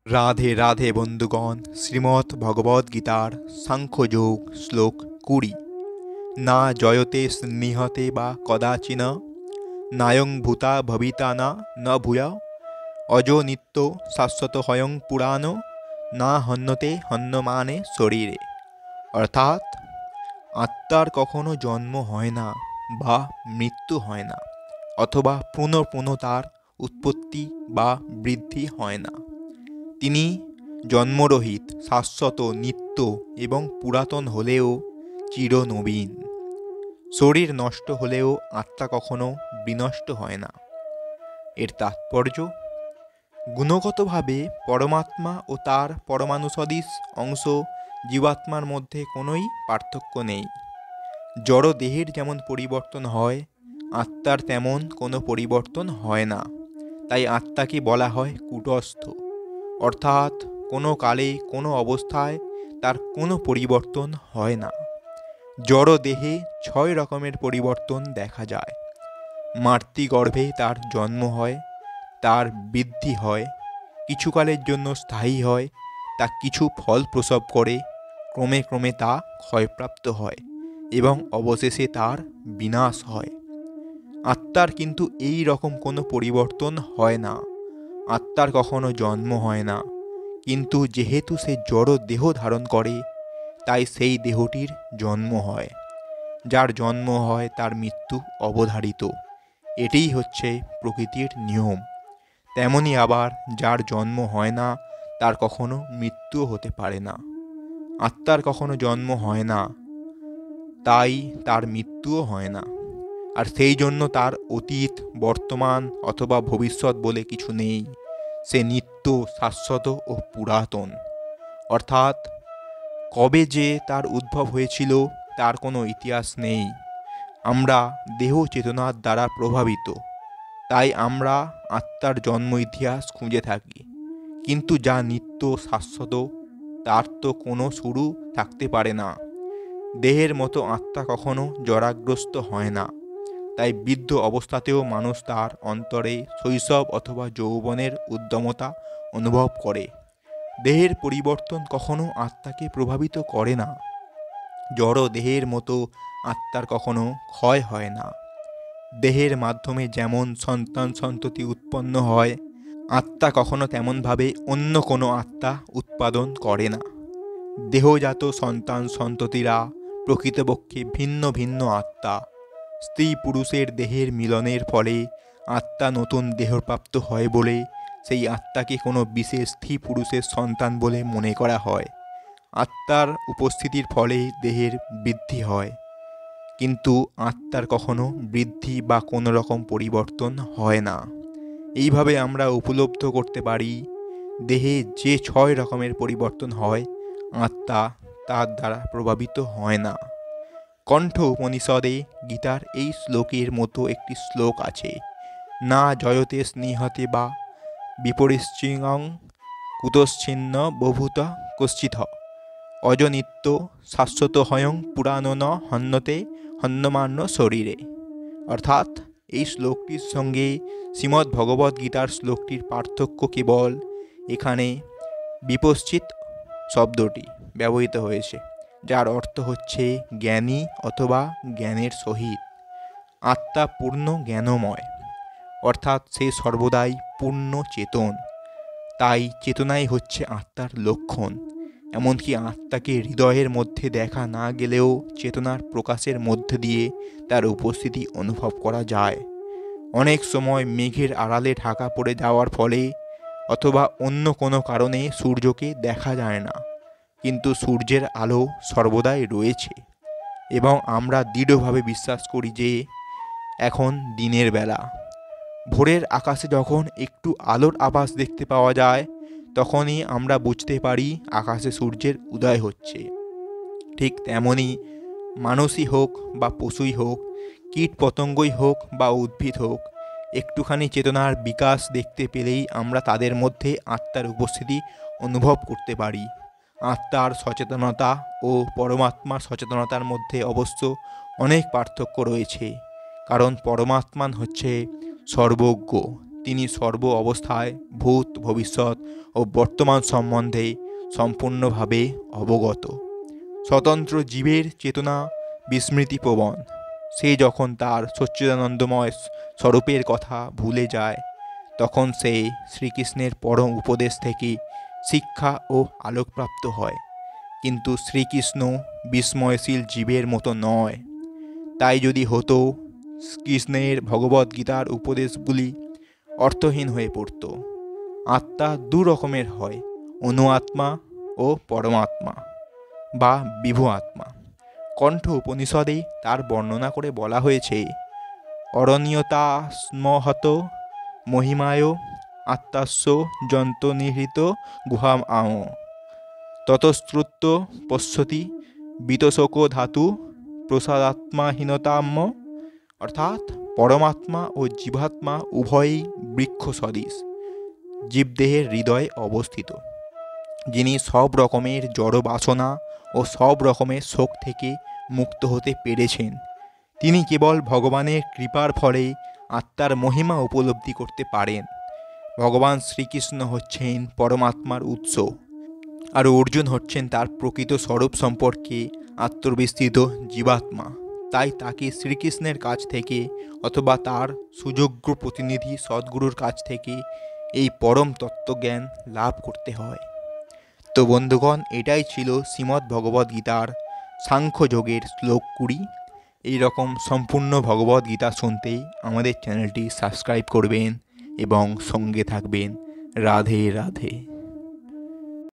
রাধে রাধে বন্ধুগণ, শ্রীমদ্ ভগবদ্ গীতার সাংখ্যযোগ শ্লোক 20। না জয়তে নিহতে বা কদাচিন, নায়ং ভূতা ভবিতা না ন ভূয়া, অজো নিত্য শাশ্বত হয়ং পুরাণ, না হন্যতে হন্যমানে শরীরে। অর্থাৎ আত্মার কখনো জন্ম হয় না বা মৃত্যু হয় না, অথবা পুনঃ পুনঃ তার উৎপত্তি বা বৃদ্ধি হয় না। তিনি জন্মরহিত, শাশ্বত, নিত্য এবং পুরাতন হলেও চিরনবীন। শরীর নষ্ট হলেও আত্মা কখনো বিনষ্ট হয় না। এর তাৎপর্য, গুণগতভাবে পরমাত্মা ও তার পরমাণু সদৃশ অংশ জীবাত্মার মধ্যে কোনোই পার্থক্য নেই। জড় দেহের যেমন পরিবর্তন হয়, আত্মার তেমন কোনো পরিবর্তন হয় না। তাই আত্মাকে বলা হয় কূটস্থ, অর্থাৎ কোনো কালে কোনো অবস্থায় তার কোনো পরিবর্তন হয় না। জড় দেহে 6 রকমের পরিবর্তন দেখা যায়। মাতৃগর্ভে তার জন্ম হয়, তার বৃদ্ধি হয়, কিছুকালের জন্য স্থায়ী হয়, তা কিছু ফল প্রসব করে, ক্রমে ক্রমে তা ক্ষয়প্রাপ্ত হয় এবং অবশেষে তার বিনাশ হয়। আত্মার কিন্তু এই রকম কোনো পরিবর্তন হয় না। আত্মার কখনো জন্ম হয় না, কিন্তু যেহেতু সে জড় দেহ ধারণ করে, তাই সেই দেহটির জন্ম হয়। যার জন্ম হয় তার মৃত্যু অবধারিত। এটিই হচ্ছে প্রকৃতির নিয়ম। তেমনি আবার যার জন্ম হয় না, তার কখনো মৃত্যুও হতে পারে না। আত্মার কখনো জন্ম হয় না, তাই তার মৃত্যুও হয় না। আর সেই জন্য তার অতীত, বর্তমান অথবা ভবিষ্যৎ বলে কিছু নেই। সে নিত্য, শাশ্বত ও পুরাতন। অর্থাৎ কবে যে তার উদ্ভব হয়েছিল তার কোনো ইতিহাস নেই। আমরা দেহ চেতনার দ্বারা প্রভাবিত, তাই আমরা আত্মার জন্ম ইতিহাস খুঁজে থাকি। কিন্তু যা নিত্য, শাশ্বত, তার তো কোনো শুরু থাকতে পারে না। দেহের মতো আত্মা কখনো জরাগ্রস্ত হয় না। তাই বৃদ্ধ অবস্থাতেও মানুষ তার অন্তরে শৈশব অথবা যৌবনের উদ্যমতা অনুভব করে। দেহের পরিবর্তন কখনো আত্মাকে প্রভাবিত করে না। জড় দেহের মতো আত্মার কখনো ক্ষয় হয় না। দেহের মাধ্যমে যেমন সন্তান সন্ততি উৎপন্ন হয়, আত্মা কখনো তেমনভাবে অন্য কোনো আত্মা উৎপাদন করে না। দেহজাত সন্তান সন্ততিরা প্রকৃতপক্ষে ভিন্ন ভিন্ন আত্মা। স্ত্রী পুরুষের দেহের মিলনের ফলে আত্মা নতুন দেহপ্রাপ্ত হয় বলে সেই আত্মাকে কোনো বিশেষ স্ত্রী পুরুষের সন্তান বলে মনে করা হয়। আত্মার উপস্থিতির ফলে দেহের বৃদ্ধি হয়, কিন্তু আত্মার কখনো বৃদ্ধি বা কোনো রকম পরিবর্তন হয় না। এইভাবে আমরা উপলব্ধি করতে পারি, দেহে যে 6 রকমের পরিবর্তন হয়, আত্মা তার দ্বারা প্রভাবিত হয় না। কণ্ঠ উপনিষদে গীতার এই শ্লোকের মতো একটি শ্লোক আছে, না জয়তে স্নিহতে বা বিপরিশ্চিং কুতশ্চিন্ন বভূত কশ্চিৎ, অজনিত্য শাশ্বত হয়ং পুরাণ ন হন্যতে হন্যমান্য শরীরে। অর্থাৎ এই শ্লোকটির সঙ্গে শ্রীমদ্ ভগবদ্ গীতার শ্লোকটির পার্থক্য কেবল এখানে বিপশ্চিত শব্দটি ব্যবহৃত হয়েছে, যার অর্থ হচ্ছে জ্ঞানী অথবা জ্ঞানের সহিত। আত্মা পূর্ণ জ্ঞানময়, অর্থাৎ সে সর্বদাই পূর্ণ চেতন। তাই চেতনাই হচ্ছে আত্মার লক্ষণ। এমনকি আত্মাকে হৃদয়ের মধ্যে দেখা না গেলেও চেতনার প্রকাশের মধ্যে দিয়ে তার উপস্থিতি অনুভব করা যায়। অনেক সময় মেঘের আড়ালে ঢাকা পড়ে যাওয়ার ফলে অথবা অন্য কোনো কারণে সূর্যকে দেখা যায় না, কিন্তু সূর্যের আলো সর্বদাই রয়েছে এবং আমরা দৃঢ়ভাবে বিশ্বাস করি যে এখন দিনের বেলা। ভোরের আকাশে যখন একটু আলোর আভাস দেখতে পাওয়া যায়, তখনই আমরা বুঝতে পারি আকাশে সূর্যের উদয় হচ্ছে। ঠিক তেমনই মানুষই হোক বা পশুই হোক, কীট পতঙ্গই হোক বা উদ্ভিদ হোক, একটুখানি চেতনার বিকাশ দেখতে পেলেই আমরা তাদের মধ্যে আত্মার উপস্থিতি অনুভব করতে পারি। আত্মার সচেতনতা ও পরমাত্মার সচেতনতার মধ্যে অবশ্য অনেক পার্থক্য রয়েছে, কারণ পরমাত্মান হচ্ছে সর্বজ্ঞ, তিনি সর্ব অবস্থায় ভূত ভবিষ্যৎ ও বর্তমান সম্বন্ধে সম্পূর্ণভাবে অবগত। স্বতন্ত্র জীবের চেতনা বিস্মৃতিপ্রবণ। সে যখন তার সচ্চিদানন্দময় স্বরূপের কথা ভুলে যায়, তখন সে শ্রীকৃষ্ণের পরম উপদেশ থেকে শিক্ষা ও আলোকপ্রাপ্ত হয়। কিন্তু শ্রীকৃষ্ণ বিস্ময়শীল জীবের মতো নয়। তাই যদি হতো, কৃষ্ণের ভগবদ্গীতার উপদেশগুলি অর্থহীন হয়ে পড়ত। আত্মা দু রকমের হয়, অনু আত্মা ও পরমাত্মা বা বিভু আত্মা। কণ্ঠ উপনিষদে তার বর্ণনা করে বলা হয়েছে, অরণ্যতা স্মহত মহিমায় আত্মাস্য যন্তনিহৃত গুহাম আও ততশ্রুত পশ্যতি বিতশোক ধাতু প্রসাদাত্মাহীনতাম্য। অর্থাৎ পরমাত্মা ও জীবাত্মা উভয়ই বৃক্ষ সদৃশ, জীবদেহের হৃদয়ে অবস্থিত, যিনি সব রকমের জড় বাসনা ও সব রকমের শোক থেকে মুক্ত হতে পেরেছেন। তিনি কেবল ভগবানের কৃপার ফলে আত্মার মহিমা উপলব্ধি করতে পারেন। ভগবান শ্রীকৃষ্ণ হচ্ছেন পরমাত্মার উৎস, আর অর্জুন হচ্ছেন তার প্রকৃত স্বরূপ সম্পর্কে আত্মবিস্তৃত জীবাত্মা। তাই তাকে শ্রীকৃষ্ণের কাছ থেকে অথবা তার সুযোগ্য প্রতিনিধি সদ্গুরুর কাছ থেকে এই পরম তত্ত্বজ্ঞান লাভ করতে হয়। তো বন্ধুগণ, এটাই ছিল শ্রীমদ্ ভগবদ্গীতার সাংখ্যযোগের শ্লোক 20। এই রকম সম্পূর্ণ ভগবদ্গীতা শুনতে আমাদের চ্যানেলটি সাবস্ক্রাইব করবেন এবং সঙ্গে থাকবেন। রাধে রাধে।